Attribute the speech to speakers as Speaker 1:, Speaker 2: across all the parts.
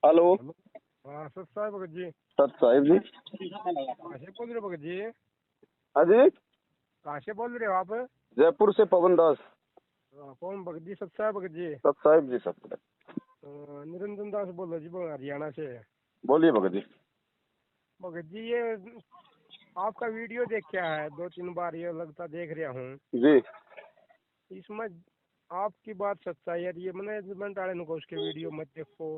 Speaker 1: Hello.
Speaker 2: Hello. हाँ सत साहब भगत जी।
Speaker 1: सत साहिब जी।
Speaker 2: कहाँ से बोल रहे हो भगत जी?
Speaker 1: हाँ जी,
Speaker 2: कहाँ से बोल रहे हो आप?
Speaker 1: जयपुर से पवन दास।
Speaker 2: कौन भगत जी? सत साहब भगत जी।
Speaker 1: सत साहिब जी सत।
Speaker 2: निरंजन दास बोल रहे जी, बोल हरियाणा से।
Speaker 1: बोलिए भगत जी।
Speaker 2: भगत जी ये आपका वीडियो देख क्या है, 2-3 बार ये लगता देख रहा हूँ।
Speaker 1: जी
Speaker 2: इसमें आपकी बात सच्चाई है, ये मैनेजमेंट वाले को उसके वीडियो मत देखो।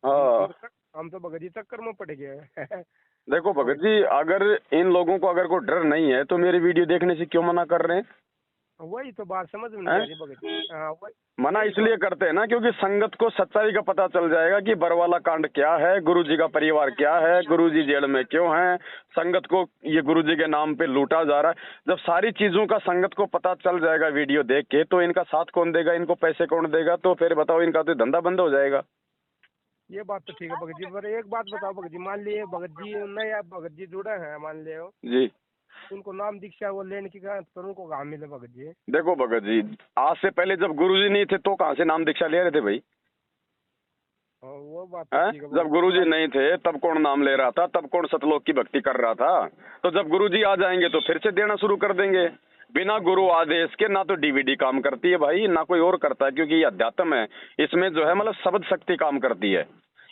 Speaker 1: हाँ,
Speaker 2: हम तो भगत जी चक्कर में पड़ गए।
Speaker 1: देखो भगत जी, अगर इन लोगों को अगर कोई डर नहीं है तो मेरी वीडियो देखने से क्यों मना कर रहे हैं?
Speaker 2: वही तो बात समझ में नहीं आ रही भगत जी। हाँ
Speaker 1: मना इसलिए करते हैं ना, क्योंकि संगत को सच्चाई का पता चल जाएगा कि बरवाला कांड क्या है, गुरुजी का परिवार क्या है, गुरुजी जेल में क्यों हैं, संगत को ये गुरुजी के नाम पे लूटा जा रहा है। जब सारी चीजों का संगत को पता चल जाएगा वीडियो देख के, तो इनका साथ कौन देगा, इनको पैसे कौन देगा? तो फिर बताओ, इनका तो धंधा बंद हो जाएगा।
Speaker 2: ये बात तो ठीक है भगत जी, पर एक बात बताओ भगत जी, मान लिए भगत जी नए आप भगत जी जुड़े हैं, मान लियो
Speaker 1: जी
Speaker 2: उनको नाम दीक्षा वो लेने की तो उनको कहाँ मिले भगत जी?
Speaker 1: देखो भगत जी, आज से पहले जब गुरुजी नहीं थे तो कहाँ से नाम दीक्षा ले रहे थे भाई?
Speaker 2: वो बात तो
Speaker 1: हैं?
Speaker 2: ठीक है
Speaker 1: जब गुरुजी नहीं थे तब कौन नाम ले रहा था, तब कौन सतलोक की भक्ति कर रहा था? तो जब गुरुजी आ जाएंगे तो फिर से देना शुरू कर देंगे। बिना गुरु आदेश के ना तो डीवीडी काम करती है भाई, ना कोई और करता है, क्योंकि ये अध्यात्म है। इसमें जो है मतलब शब्द शक्ति काम करती है।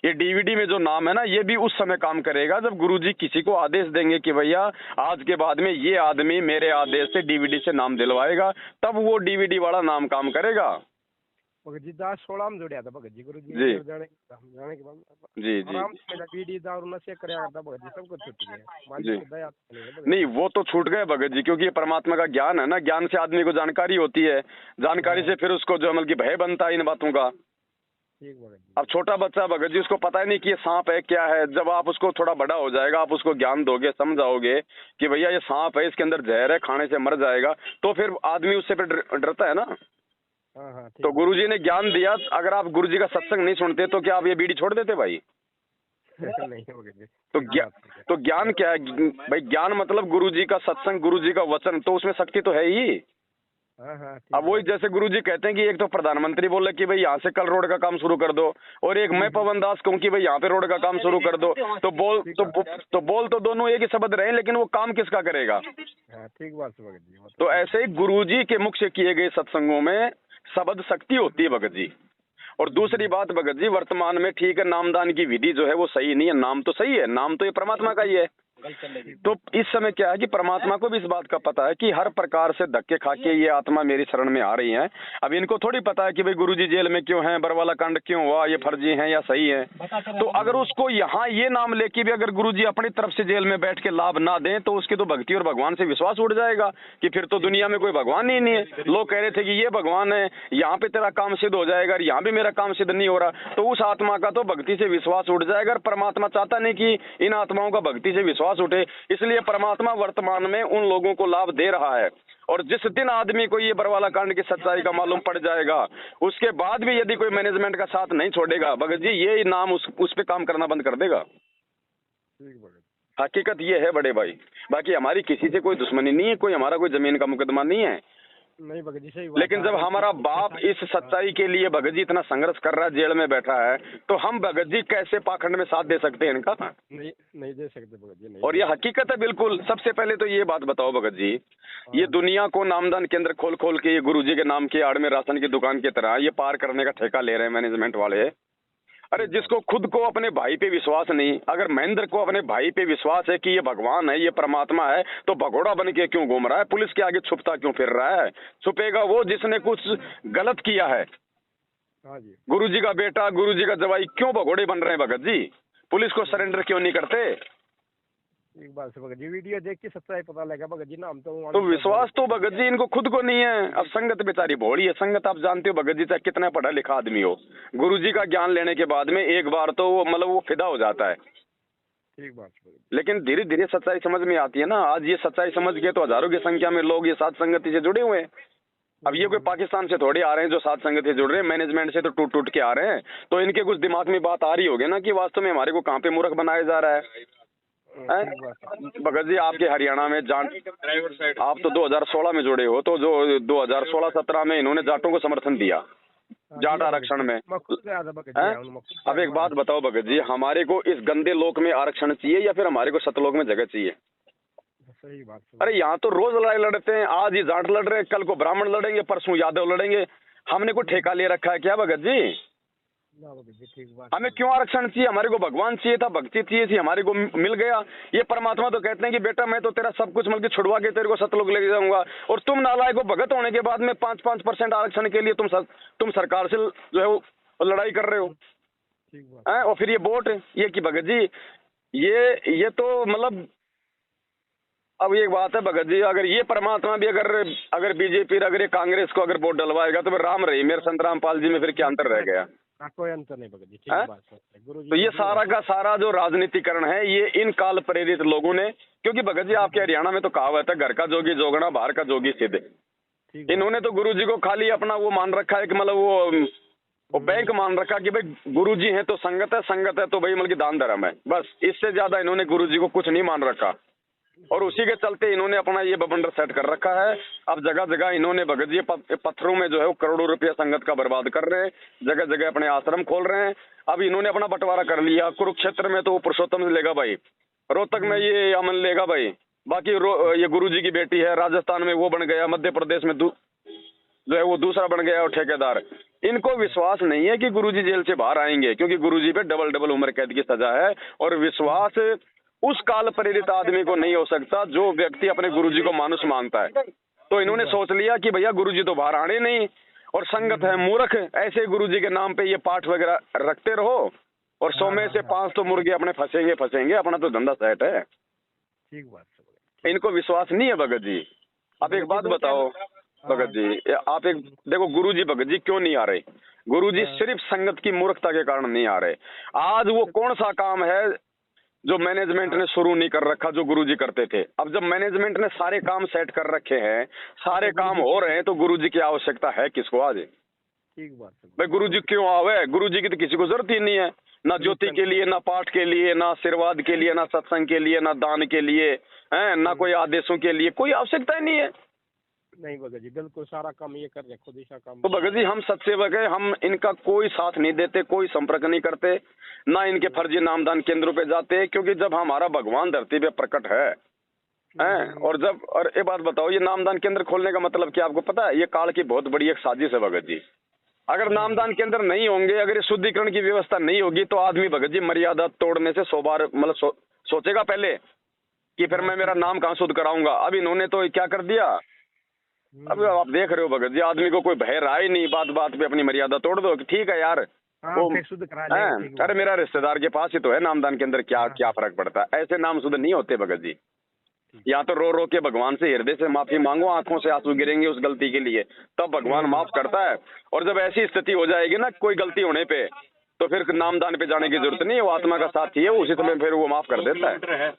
Speaker 1: ये डीवीडी में जो नाम है ना, ये भी उस समय काम करेगा जब गुरुजी किसी को आदेश देंगे कि भैया आज के बाद में ये आदमी मेरे आदेश से डीवीडी से नाम दिलवाएगा, तब वो डीवीडी वाला नाम काम करेगा।
Speaker 2: भगत जी 16 में जुड़िया था भगत जी, गुरु जी
Speaker 1: जी
Speaker 2: जाने के बाद
Speaker 1: जी जी
Speaker 2: आराम से मेरा बीड़ी दारू नशे कराया करता भगत जी, सब कुछ छूट गया। मालिक
Speaker 1: जी।
Speaker 2: की दया नहीं है भगत
Speaker 1: नहीं,
Speaker 2: जी।
Speaker 1: वो तो छूट गए भगत जी, क्योंकि ये परमात्मा का ज्ञान है ना, ज्ञान से आदमी को जानकारी होती है, जानकारी से फिर उसको जो मतलब कि भय बनता है इन बातों का।
Speaker 2: ठीक भगत जी।
Speaker 1: अब छोटा बच्चा भगत जी, उसको पता ही नहीं कि ये सांप है क्या है। जब आप उसको थोड़ा बड़ा हो जाएगा, आप उसको ज्ञान दोगे, समझाओगे कि भैया ये सांप है, इसके अंदर जहर है, खाने से मर जाएगा, तो फिर आदमी उससे फिर डरता है ना।
Speaker 2: हाँ हाँ ठीक।
Speaker 1: तो गुरुजी ने ज्ञान दिया, अगर आप गुरुजी का सत्संग नहीं सुनते तो क्या आप ये बीड़ी छोड़ देते भाई?
Speaker 2: नहीं भगत जी।
Speaker 1: तो ज्ञान क्या है भाई? ज्ञान मतलब गुरुजी का सत्संग, गुरुजी का वचन, तो उसमें शक्ति तो है ही।
Speaker 2: हाँ हाँ
Speaker 1: अब वही जैसे गुरुजी कहते हैं कि एक तो प्रधानमंत्री बोले कि भाई यहाँ से कल रोड का काम शुरू कर दो, और एक मैं पवन दास कहूँ कि भाई यहाँ पे रोड का काम शुरू कर दो, तो बोल तो दोनों एक ही शब्द रहे, लेकिन वो काम किसका करेगा?
Speaker 2: हाँ ठीक बात है भगत जी।
Speaker 1: तो ऐसे ही गुरुजी के मुख से किए गए सत्संगों में शब्द शक्ति होती है भगत जी। और दूसरी बात भगत जी, वर्तमान में ठीक है, नामदान की विधि जो है वो सही नहीं है। नाम तो सही है, नाम तो ये परमात्मा का ही है। तो इस समय क्या है कि परमात्मा को भी इस बात का पता है कि हर प्रकार से धक्के खा के ये आत्मा मेरी शरण में आ रही है। अब इनको थोड़ी पता है कि भाई गुरुजी जेल में क्यों हैं, बरवाला कांड क्यों हुआ, ये फर्जी है या सही है। तो अगर उसको यहाँ ये नाम लेके भी अगर गुरुजी अपनी तरफ से जेल में बैठ के लाभ ना दें, तो उसकी तो भक्ति और भगवान से विश्वास उड़ जाएगा कि फिर तो दुनिया में कोई भगवान ही नहीं है। लोग कह रहे थे कि ये भगवान है, यहाँ पे तेरा काम सिद्ध हो जाएगा, और यहाँ भी मेरा काम सिद्ध नहीं हो रहा, तो उस आत्मा का तो भक्ति से विश्वास उठ जाएगा। और परमात्मा चाहता नहीं कि इन आत्माओं का भक्ति से विश्वास उठे, इसलिए परमात्मा वर्तमान में उन लोगों को लाभ दे रहा है। और जिस दिन आदमी को ये बरवाला कांड की सच्चाई का मालूम पड़ जाएगा, उसके बाद भी यदि कोई मैनेजमेंट का साथ नहीं छोड़ेगा भगत जी, ये नाम उस पे काम करना बंद कर देगा। हकीकत ये है बड़े भाई। बाकी हमारी किसी से कोई दुश्मनी नहीं है, कोई हमारा कोई जमीन का मुकदमा नहीं है।
Speaker 2: नहीं भगत जी सही।
Speaker 1: लेकिन जब हमारा बाप इस सच्चाई के लिए भगत जी इतना संघर्ष कर रहा है, जेल में बैठा है, तो हम भगत जी कैसे पाखंड में साथ दे सकते हैं इनका?
Speaker 2: नहीं दे सकते भगत जी, नहीं।
Speaker 1: और ये हकीकत है बिल्कुल। सबसे पहले तो ये बात बताओ भगत जी, ये दुनिया को नामदान केंद्र खोल खोल के ये गुरुजी के नाम की आड़ में राशन की दुकान की तरह ये पार करने का ठेका ले रहे हैं मैनेजमेंट वाले। अरे जिसको खुद को अपने भाई पे विश्वास नहीं, अगर महेंद्र को अपने भाई पे विश्वास है कि ये भगवान है, ये परमात्मा है, तो भगोड़ा बन के क्यों घूम रहा है? पुलिस के आगे छुपता क्यों फिर रहा है? छुपेगा वो जिसने कुछ गलत किया है। गुरुजी का बेटा, गुरुजी का जवाई क्यों भगोड़े बन रहे हैं भगत जी? पुलिस को सरेंडर क्यों नहीं करते?
Speaker 2: एक बात से भगत जी, वीडियो देख के सच्चाई पता लगा भगत जी ना, हम
Speaker 1: तो विश्वास तो भगत जी इनको खुद को नहीं है। अब संगत बेचारी भोड़ी है। संगत आप जानते हो भगत जी, चाहे कितना पढ़ा लिखा आदमी हो, गुरुजी का ज्ञान लेने के बाद में एक बार तो वो मतलब वो फिदा हो जाता है।
Speaker 2: ठीक बात।
Speaker 1: लेकिन धीरे धीरे सच्चाई समझ में आती है ना। आज ये सच्चाई समझ गए तो हजारों की संख्या में लोग ये साध संगति से जुड़े हुए हैं। अब ये कोई पाकिस्तान से थोड़े आ रहे हैं जो साध संगत से जुड़ रहे हैं, मैनेजमेंट से तो टूट टूट के आ रहे हैं। तो इनके कुछ दिमाग में बात आ रही होगी ना कि वास्तव में हमारे को कहाँ पे मूर्ख बनाया जा रहा है। भगत जी आपके हरियाणा में आप तो 2016 में जुड़े हो, तो जो 2016-17 में इन्होंने जाटों को समर्थन दिया, जाट आरक्षण में।
Speaker 2: मैं खुद गया था भगत जी,
Speaker 1: हैं?
Speaker 2: मैं खुद
Speaker 1: अब
Speaker 2: गया
Speaker 1: एक
Speaker 2: था।
Speaker 1: बात बताओ भगत जी, हमारे को इस गंदे लोक में आरक्षण चाहिए या फिर हमारे को सतलोक में जगह चाहिए?
Speaker 2: सही बात है।
Speaker 1: अरे यहाँ तो रोज लड़ाई लड़ते हैं, आज ही जाट लड़ रहे हैं, कल को ब्राह्मण लड़ेंगे, परसों यादव लड़ेंगे। हमने को ठेका ले रखा है क्या भगत जी?
Speaker 2: ना भगत जी, ठीक बात
Speaker 1: हमें
Speaker 2: है।
Speaker 1: क्यों आरक्षण चाहिए? हमारे को भगवान चाहिए था, भक्ति चाहिए थी, हमारे को मिल गया। ये परमात्मा तो कहते हैं कि बेटा मैं तो तेरा सब कुछ मतलब छुड़वा के तेरे को सतलोक ले जाऊंगा, और तुम नालायक को भगत होने के बाद में 5% आरक्षण के लिए तुम सरकार से जो है वो लड़ाई कर रहे हो।
Speaker 2: ठीक बात
Speaker 1: हैं? और फिर ये वोट, ये कि भगत जी ये तो मतलब, अब एक बात है भगत जी, अगर ये परमात्मा भी अगर बीजेपी अगर ये कांग्रेस को अगर वोट डलवाएगा तो फिर राम रही मेरे संत रामपाल जी में फिर क्या अंतर रह गया?
Speaker 2: कोई अंतर नहीं भगत जी, ठीक
Speaker 1: हैं?
Speaker 2: बात है गुरु जी।
Speaker 1: तो ये सारा का सारा जो राजनीतिकरण है ये इन काल प्रेरित लोगों ने, क्योंकि भगत जी आपके हरियाणा में तो कहावत है घर का जोगी जोगना बाहर का जोगी सिद्ध।
Speaker 2: ठीक
Speaker 1: इन्होंने तो गुरु जी को खाली अपना वो मान रखा है कि मतलब वो बैंक मान रखा कि भाई गुरु जी है तो संगत है तो भाई मतलब कि दान धर्म है, बस इससे ज्यादा इन्होंने गुरु जी को कुछ नहीं मान रखा। और उसी के चलते इन्होंने अपना ये बबंडर सेट कर रखा है। अब जगह जगह इन्होंने भगत जी पत्थरों में जो है वो करोड़ों रुपया संगत का बर्बाद कर रहे हैं, जगह जगह अपने आश्रम खोल रहे हैं। अब इन्होंने अपना बंटवारा कर लिया, कुरुक्षेत्र में तो वो पुरुषोत्तम लेगा भाई, रोहतक में ये अमन लेगा भाई, बाकी ये गुरु जी की बेटी है, राजस्थान में वो बन गया, मध्य प्रदेश में जो है वो दूसरा बन गया और ठेकेदार। इनको विश्वास नहीं है कि गुरुजी जेल से बाहर आएंगे, क्योंकि गुरुजी पे डबल उम्र कैद की सजा है। और विश्वास उस काल प्रेरित आदमी को नहीं हो सकता जो व्यक्ति अपने गुरुजी को मानुष मानता है। तो इन्होंने सोच लिया कि भैया गुरुजी तो बाहर आने नहीं, और संगत है मूर्ख, ऐसे गुरुजी के नाम पे ये पाठ वगैरह रखते रहो, और 100 में से 5 तो मुर्गे अपने फंसेंगे, अपना तो धंधा सेट है।
Speaker 2: ठीक बात है।
Speaker 1: इनको विश्वास नहीं है भगत जी। अब एक बात बताओ भगत जी, आप एक देखो गुरुजी भगत जी क्यों नहीं आ रहे? गुरुजी सिर्फ संगत की मूर्खता के कारण नहीं आ रहे। आज वो कौन सा काम है जो मैनेजमेंट ने शुरू नहीं कर रखा जो गुरुजी करते थे? अब जब मैनेजमेंट ने सारे काम सेट कर रखे हैं, सारे काम हो रहे हैं, तो गुरुजी की आवश्यकता है किसको आज?
Speaker 2: ठीक बात है
Speaker 1: भाई गुरुजी क्यों आवे? गुरुजी की तो किसी को जरूरत ही नहीं है, ना ज्योति के लिए, ना पाठ के लिए, ना आशीर्वाद के लिए, ना सत्संग के लिए, ना दान के लिए, है ना कोई आदेशों के लिए, कोई आवश्यकता ही नहीं है।
Speaker 2: नहीं भगत जी, बिल्कुल सारा काम ये कर रहे, खुद ही सा काम।
Speaker 1: तो भगत जी हम सत्सेवक है, हम इनका कोई साथ नहीं देते, कोई संपर्क नहीं करते, ना इनके फर्जी नामदान केंद्रों पे जाते, क्योंकि जब हमारा भगवान धरती पे प्रकट है, और ये बात बताओ, ये नामदान केंद्र खोलने का मतलब क्या आपको पता है? ये काल की बहुत बड़ी एक साजिश है भगत जी। अगर नामदान केंद्र नहीं होंगे, अगर ये शुद्धिकरण की व्यवस्था नहीं होगी, तो आदमी भगत जी मर्यादा तोड़ने से 100 बार मतलब सोचेगा पहले कि फिर मैं मेरा नाम कहाँ शुद्ध कराऊंगा। अब इन्होंने तो क्या कर दिया, अब आप देख रहे हो भगत जी, आदमी को कोई भय रहा ही नहीं, बात बात पे अपनी मर्यादा तोड़ दो कि ठीक है यार वो
Speaker 2: शुद्ध करा लेंगे।
Speaker 1: अरे मेरा रिश्तेदार के पास ही तो है नामदान के अंदर, क्या फर्क पड़ता है? ऐसे नाम शुद्ध नहीं होते भगत जी। या तो रो के भगवान से हृदय से माफी मांगो, आंखों से आंसू गिरेंगे उस गलती के लिए, तब भगवान माफ करता है। और जब ऐसी स्थिति हो जाएगी ना कोई गलती होने पे, तो फिर नामदान पे जाने की जरूरत नहीं है, वो आत्मा का साथी है, उसी समय फिर वो माफ कर देता है।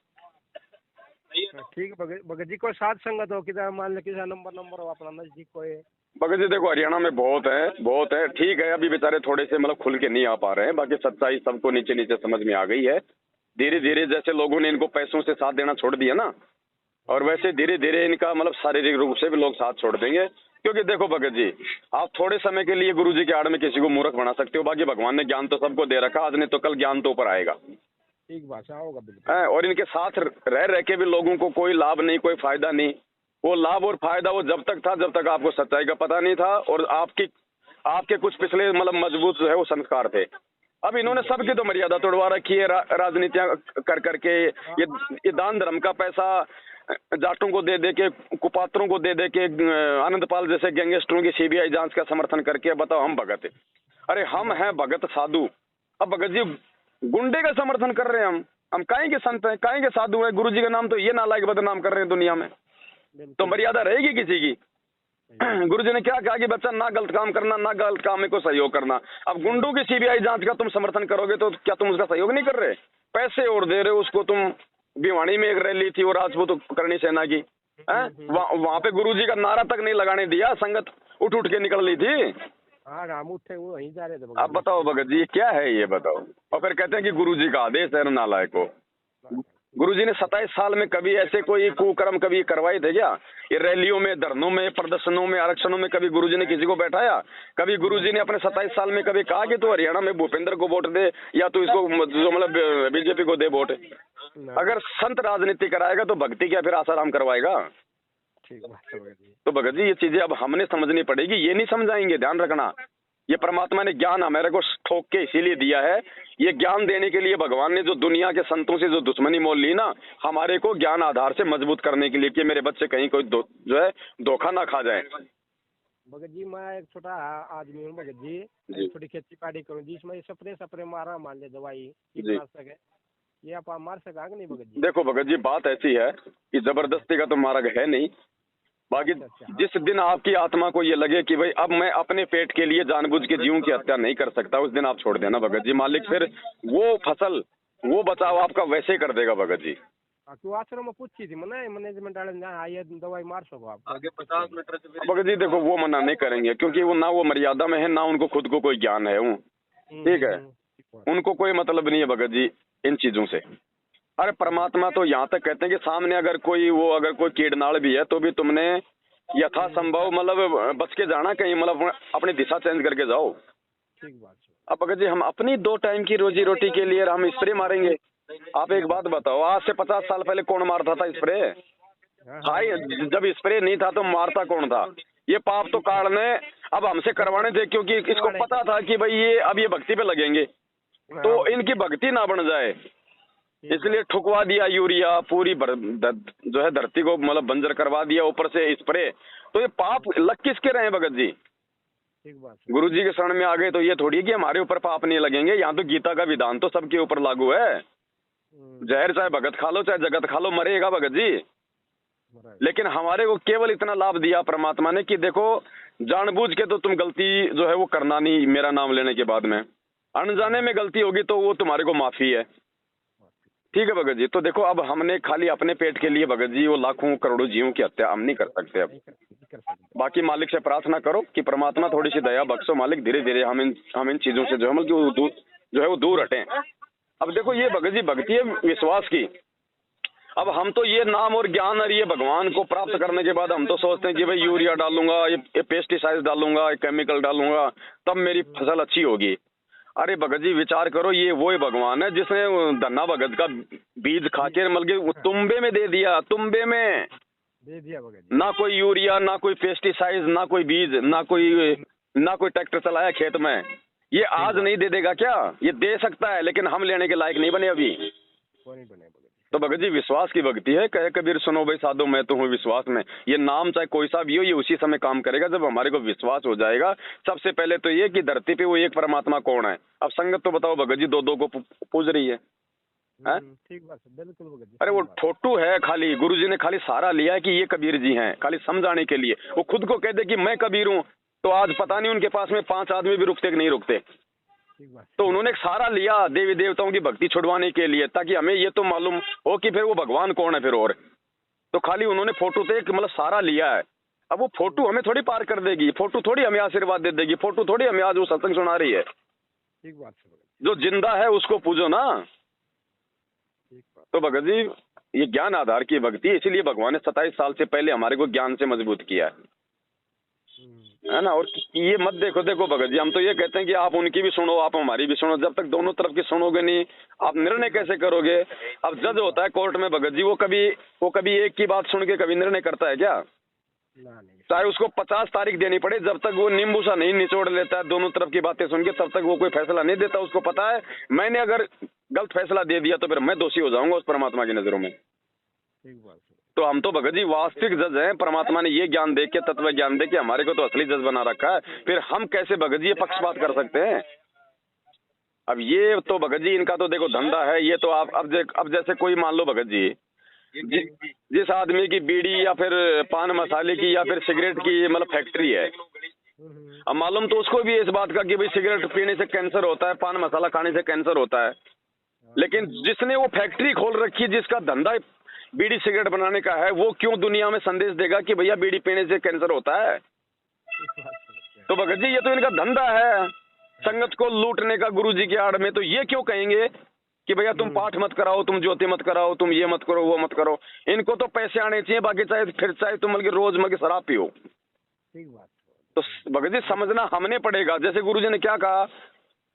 Speaker 2: ठीक है भगत जी, कोई साथ संगत हो किधर मान लो किसी नंबर हो अपना नजदीक कोई?
Speaker 1: भगत जी देखो हरियाणा में बहुत है, ठीक है, अभी बेचारे थोड़े से मतलब खुल के नहीं आ पा रहे हैं, बाकी सच्चाई सबको नीचे नीचे समझ में आ गई है। धीरे धीरे जैसे लोगों ने इनको पैसों से साथ देना छोड़ दिया ना, और वैसे धीरे धीरे इनका मतलब शारीरिक रूप से भी लोग साथ छोड़ देंगे। क्योंकि देखो भगत जी, आप थोड़े समय के लिए गुरु जी के आड़ में किसी को मूर्ख बना सकते हो, बाकी भगवान ने ज्ञान तो सबको दे रखा, आज नहीं तो कल ज्ञान तो ऊपर आएगा।
Speaker 2: ठीक बात होगा बिल्कुल।
Speaker 1: और इनके साथ रह के भी लोगों को कोई लाभ नहीं, कोई फायदा नहीं। वो लाभ और फायदा वो जब तक था जब तक आपको सच्चाई का पता नहीं था, और आपके कुछ पिछले मतलब मजबूत जो है वो संस्कार थे। अब इन्होंने सबकी तो मर्यादा तोड़वा रखी है, राजनीतियां कर करके, ये दान धर्म का पैसा जाटों को दे के, कुपात्रों को दे के, आनंदपाल जैसे गैंगस्टरों की सीबीआई जांच का समर्थन करके बताओ हम भगत है। अरे हम हैं भगत साधु। अब भगत जी गुंडे का समर्थन कर रहे हैं, हम काहे के संत हैं, काहे के साधु हैं? गुरु जी का नाम तो ये नालायक बदनाम कर रहे हैं दुनिया में, तो मर्यादा रहेगी किसी की? गुरु जी ने क्या कहा कि बच्चा ना गलत काम करना, ना गलत काम में को सहयोग करना। अब गुंडों की सीबीआई जांच का तुम समर्थन करोगे तो क्या तुम उसका सहयोग नहीं कर रहे? पैसे और दे रहे हो उसको। तुम भिवानी में एक रैली थी वो राजपूत करनी सेना की, वहां पे गुरु जी का नारा तक नहीं लगाने दिया, संगत उठ के निकल ली थी।
Speaker 2: हम उठे वो वहीं जा रहे थे।
Speaker 1: अब बताओ भगत जी ये क्या है, ये बताओ। और फिर कहते हैं कि गुरु जी का आदेश है नालायक को। गुरुजी ने 27 साल में कभी ऐसे कोई कुकर्म कभी करवाए थे क्या? ये रैलियों में, धरनों में, प्रदर्शनों में, आरक्षणों में कभी गुरुजी ने किसी को बैठाया? कभी गुरुजी ने अपने 27 साल में कभी कहा कि तू हरियाणा में भूपेंद्र को वोट दे या तू इसको जो मतलब बीजेपी को दे वोट? अगर संत राजनीति कराएगा तो भक्ति क्या फिर आसाराम करवाएगा?
Speaker 2: ठीक बात है भगत जी।
Speaker 1: तो भगत जी ये चीजें अब हमने समझनी पड़ेगी, ये नहीं समझाएंगे, ध्यान रखना। ये परमात्मा ने ज्ञान हमारे को ठोक के इसीलिए दिया है। ये ज्ञान देने के लिए भगवान ने जो दुनिया के संतों से जो दुश्मनी मोल ली ना, हमारे को ज्ञान आधार से मजबूत करने के लिए कि मेरे बच्चे कहीं कोई जो है धोखा ना खा जाए।
Speaker 2: भगत जी मैं एक छोटा आदमी हूँ भगत जी,
Speaker 1: जी।
Speaker 2: थोड़ी खेती बाड़ी करूँ जी, इसमें स्प्रे मारा मान ले दवाई
Speaker 1: जी।
Speaker 2: कीटनाशक है, ये आप मार सका कि नहीं भगत जी?
Speaker 1: देखो भगत जी बात ऐसी है कि जबरदस्ती का तो मार्ग है नहीं। बाकी
Speaker 2: अच्छा।
Speaker 1: जिस दिन आपकी आत्मा को ये लगे कि भाई अब मैं अपने पेट के लिए जानबूझ के जीवों की हत्या नहीं कर सकता, उस दिन आप छोड़ देना भगत जी। मालिक फिर वो फसल, वो बचाव आपका वैसे ही कर देगा भगत जी।
Speaker 2: क्यों आश्रम में पूछी थी मैंने मैनेजमेंट वाले ने, हाँ ये दवाई मार सको आप
Speaker 3: आगे 50 मीटर से
Speaker 1: भगत जी देखो वो मना नहीं करेंगे क्योंकि वो ना वो मर्यादा में है ना उनको खुद को कोई ज्ञान है। वो ठीक है, उनको कोई मतलब नहीं है भगत जी इन चीजों से। अरे परमात्मा तो यहाँ तक कहते हैं कि सामने अगर कोई कीड़नाड़ भी है तो भी तुमने यथासंभव मतलब बच के जाना, कहीं मतलब अपनी दिशा चेंज करके जाओ।
Speaker 2: ठीक बात है।
Speaker 1: अब भगत जी हम अपनी 2 टाइम की रोजी रोटी के लिए हम स्प्रे मारेंगे? आप एक बात बताओ, आज से 50 साल पहले कौन मारता था स्प्रे? हाय जब स्प्रे नहीं था तो मारता कौन था? ये पाप तो काटने अब हमसे करवाने थे क्योंकि इसको पता था कि भाई ये अब ये भक्ति पे लगेंगे तो इनकी भक्ति ना बन जाए, इसलिए ठुकवा दिया यूरिया, पूरी जो है धरती को मतलब बंजर करवा दिया, ऊपर से स्प्रे। तो ये पाप लग किसके रहे भगत जी?
Speaker 2: ठीक बात।
Speaker 1: गुरु जी के शरण में आ गए तो ये थोड़ी कि हमारे ऊपर पाप नहीं लगेंगे। यहाँ तो गीता का विधान तो सबके ऊपर लागू है। जहर चाहे भगत खा लो चाहे जगत खा लो, मरेगा भगत जी। लेकिन हमारे को केवल इतना लाभ दिया परमात्मा ने कि देखो जानबूझ के तो तुम गलती जो है वो करना नहीं मेरा नाम लेने के बाद में, अनजाने में गलती होगी तो वो तुम्हारे को माफी है। ठीक है भगत जी। तो देखो अब हमने खाली अपने पेट के लिए भगत जी वो लाखों करोड़ों जीवों की हत्या हम नहीं कर सकते। अब बाकी मालिक से प्रार्थना करो कि परमात्मा थोड़ी सी दया बख्शो मालिक, धीरे धीरे हम इन चीजों से जो है मतलब जो है वो दूर हटें। अब देखो ये भगत जी भक्ति है विश्वास की। अब हम तो ये नाम और ज्ञान और ये भगवान को प्राप्त करने के बाद हम तो सोचते हैं कि भाई यूरिया डालूंगा, ये पेस्टिसाइड डालूंगा, ये केमिकल डालूंगा तब मेरी फसल अच्छी होगी। अरे भगत जी विचार करो, ये वो भगवान है जिसने धन्ना भगत का बीज खा के मतलब तुम्बे में दे दिया, तुम्बे में
Speaker 2: दे दिया भगत जी।
Speaker 1: ना कोई यूरिया, ना कोई पेस्टिसाइड, ना कोई बीज, ना कोई ट्रैक्टर चलाया खेत में। ये आज नहीं दे देगा क्या? ये दे सकता है लेकिन हम लेने के लायक नहीं बने अभी।
Speaker 2: नहीं बने भगत जी।
Speaker 1: तो भगत जी विश्वास की भक्ति है। कहे कबीर सुनो भाई साधो मैं तो हूँ विश्वास में। ये नाम चाहे कोई सा भी हो ये उसी समय काम करेगा जब हमारे को विश्वास हो जाएगा। सबसे पहले तो ये कि धरती पे वो एक परमात्मा कौन है। अब संगत तो बताओ भगत जी दो को पूज रही है।
Speaker 2: ठीक बात है बिल्कुल भगत जी।
Speaker 1: अरे वो ठोटू है, खाली गुरुजी ने खाली सहारा लिया है कि ये कबीर जी हैं, खाली समझाने के लिए। वो खुद को कहते कि मैं कबीर हूँ तो आज पता नहीं उनके पास में 5 आदमी भी रुकते कि नहीं रुकते। तो उन्होंने एक सहारा लिया देवी देवताओं की भक्ति छुड़वाने के लिए ताकि हमें ये तो मालूम हो कि फिर वो भगवान कौन है फिर। और तो खाली उन्होंने फोटो से एक मतलब सहारा लिया है। अब वो फोटो हमें थोड़ी पार कर देगी, फोटो थोड़ी हमें आशीर्वाद दे देगी, फोटो थोड़ी हमें आज वो सत्संग सुना रही है।
Speaker 2: ठीक बात है।
Speaker 1: जो जिंदा है उसको पूजो ना। तो भगत जी ये ज्ञान आधार की भक्ति है, इसीलिए भगवान ने 27 साल से पहले हमारे को ज्ञान से मजबूत किया है ना। और ये मत देखो भगत जी, हम तो ये कहते हैं कि आप उनकी भी सुनो आप हमारी भी सुनो। जब तक दोनों तरफ की सुनोगे नहीं आप निर्णय कैसे करोगे? अब जज होता है कोर्ट में भगत जी, वो कभी एक की बात सुन के कभी निर्णय करता है क्या? चाहे उसको 50 तारीख देनी पड़े, जब तक वो नींबू सा नहीं निचोड़ लेता है दोनों तरफ की बातें सुन के तब तक वो कोई फैसला नहीं देता। उसको पता है मैंने अगर गलत फैसला दे दिया तो फिर मैं दोषी हो जाऊंगा उस परमात्मा की नजरों में। तो हम तो भगत जी वास्तविक जज हैं। परमात्मा ने ये ज्ञान दे के, तत्व ज्ञान दे के हमारे को तो असली जज बना रखा है। फिर हम कैसे भगत जी ये पक्षपात कर सकते हैं? अब ये तो भगत जी इनका तो देखो धंधा है। ये तो आप अब जैसे कोई मान लो भगत जी जिस आदमी की बीड़ी या फिर पान मसाले की या फिर सिगरेट की मतलब फैक्ट्री है, अब मालूम तो उसको भी इस बात का कि भाई सिगरेट पीने से कैंसर होता है, पान मसाला खाने से कैंसर होता है। लेकिन जिसने वो फैक्ट्री खोल रखी, जिसका धंधा बीड़ी सिगरेट बनाने का है, वो क्यों दुनिया में संदेश देगा कि भैया बीड़ी पीने से कैंसर होता है? तो भगत जी ये तो इनका धंधा है संगत को लूटने का गुरु जी की आड़ में। तो ये क्यों कहेंगे कि भैया तुम पाठ मत कराओ, तुम ज्योति मत कराओ, तुम ये मत करो, वो मत करो। इनको तो पैसे आने चाहिए, बाकी चाहे फिर चाहे तुम मतलब रोज मतलब शराब पियो।
Speaker 2: ठीक बात।
Speaker 1: तो भगत जी समझना हमने पड़ेगा। जैसे गुरुजी ने क्या कहा,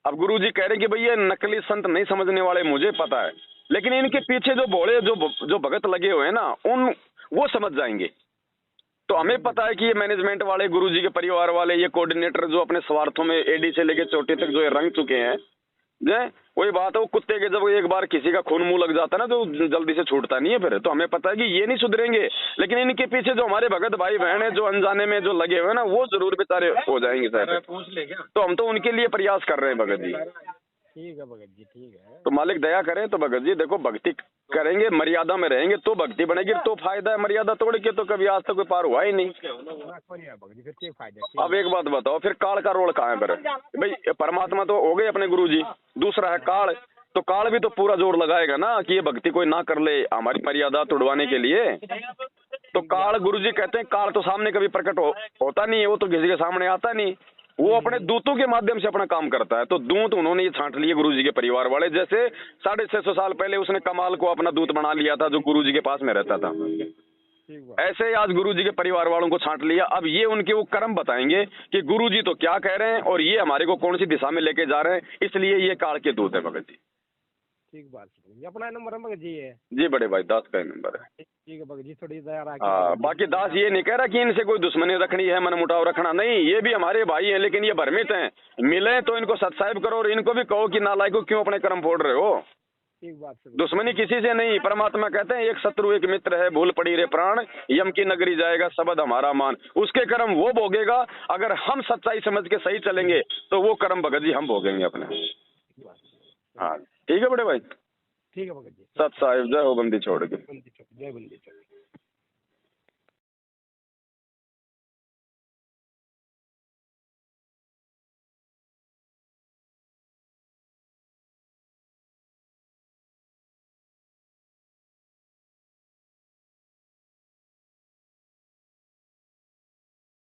Speaker 1: अब गुरुजी कह रहे हैं कि भैया नकली संत नहीं समझने वाले, मुझे पता है, लेकिन इनके पीछे जो भोले जो भगत लगे हुए हैं ना, वो समझ जाएंगे। तो हमें पता है कि ये मैनेजमेंट वाले, गुरुजी के परिवार वाले, ये कोऑर्डिनेटर जो अपने स्वार्थों में एडी से लेके चोटी तक जो ये रंग चुके हैं, वही बात है, वो कुत्ते के जब एक बार किसी का खून मुंह लग जाता है ना, तो जल्दी से छूटता नहीं है फिर। तो हमें पता है कि ये नहीं सुधरेंगे, लेकिन इनके पीछे जो हमारे भगत भाई बहन है, जो अनजाने में जो लगे हुए हैं ना, वो जरूर बेचारे हो जाएंगे सर।
Speaker 2: पूछ ले क्या?
Speaker 1: तो हम तो उनके लिए प्रयास कर रहे हैं भगत जी।
Speaker 2: ठीक है भगत जी, ठीक है।
Speaker 1: तो मालिक दया करे। तो भगत जी देखो, भक्ति करेंगे, मर्यादा में रहेंगे तो भक्ति बनेगी, तो फायदा है। मर्यादा तोड़ के तो कभी आज तक कोई पार हुआ ही नहीं।
Speaker 2: भगत जी फिर फायदा।
Speaker 1: अब एक बात बताओ, फिर काल का रोल कहाँ है फिर? भाई परमात्मा तो हो गए अपने गुरु जी, दूसरा है काल। तो काल भी तो पूरा जोर लगाएगा ना कि ये भक्ति कोई ना कर ले हमारी मर्यादा तोड़वाने के लिए। तो काल, गुरु जी कहते हैं काल तो सामने कभी प्रकट होता नहीं है, वो तो किसी के सामने आता नहीं, वो अपने दूतों के माध्यम से अपना काम करता है। तो दूत उन्होंने ये छांट लिए गुरुजी के परिवार वाले, जैसे 650 साल पहले उसने कमाल को अपना दूत बना लिया था जो गुरुजी के पास में रहता था, ऐसे ही आज गुरुजी के परिवार वालों को छांट लिया। अब ये उनके वो कर्म बताएंगे कि गुरुजी तो क्या कह रहे हैं और ये हमारे को कौन सी दिशा में लेके जा रहे हैं, इसलिए ये काल के दूत है भगत जी।
Speaker 2: ठीक बात है। अपना नंबर है भगत जी ये?
Speaker 1: जी बड़े भाई, दास का ही नंबर है।
Speaker 2: ठीक है भगत जी, थोड़ी दया
Speaker 1: बाकी दास ये नहीं कह रहा कि इनसे कोई दुश्मनी रखनी है, मन मुटाव रखना नहीं, ये भी हमारे भाई हैं, लेकिन ये भ्रमित हैं। मिले तो इनको सत्साहिब करो और इनको भी कहो कि नालायकों क्यों अपने कर्म फोड़ रहे हो।
Speaker 2: ठीक बात है।
Speaker 1: दुश्मनी किसी से नहीं, परमात्मा कहते हैं एक शत्रु एक मित्र है, भूल पड़ी रे प्राण, यम की नगरी जाएगा शब्द हमारा मान। उसके कर्म वो भोगेगा, अगर हम सच्चाई समझ के सही चलेंगे तो वो कर्म भगत जी हम भोगेंगे अपने। हाँ ठीक है बड़े भाई,
Speaker 2: ठीक है भगत जी।
Speaker 1: सत साहिब जय हो बंदी छोड़ के।
Speaker 2: जय बंदी।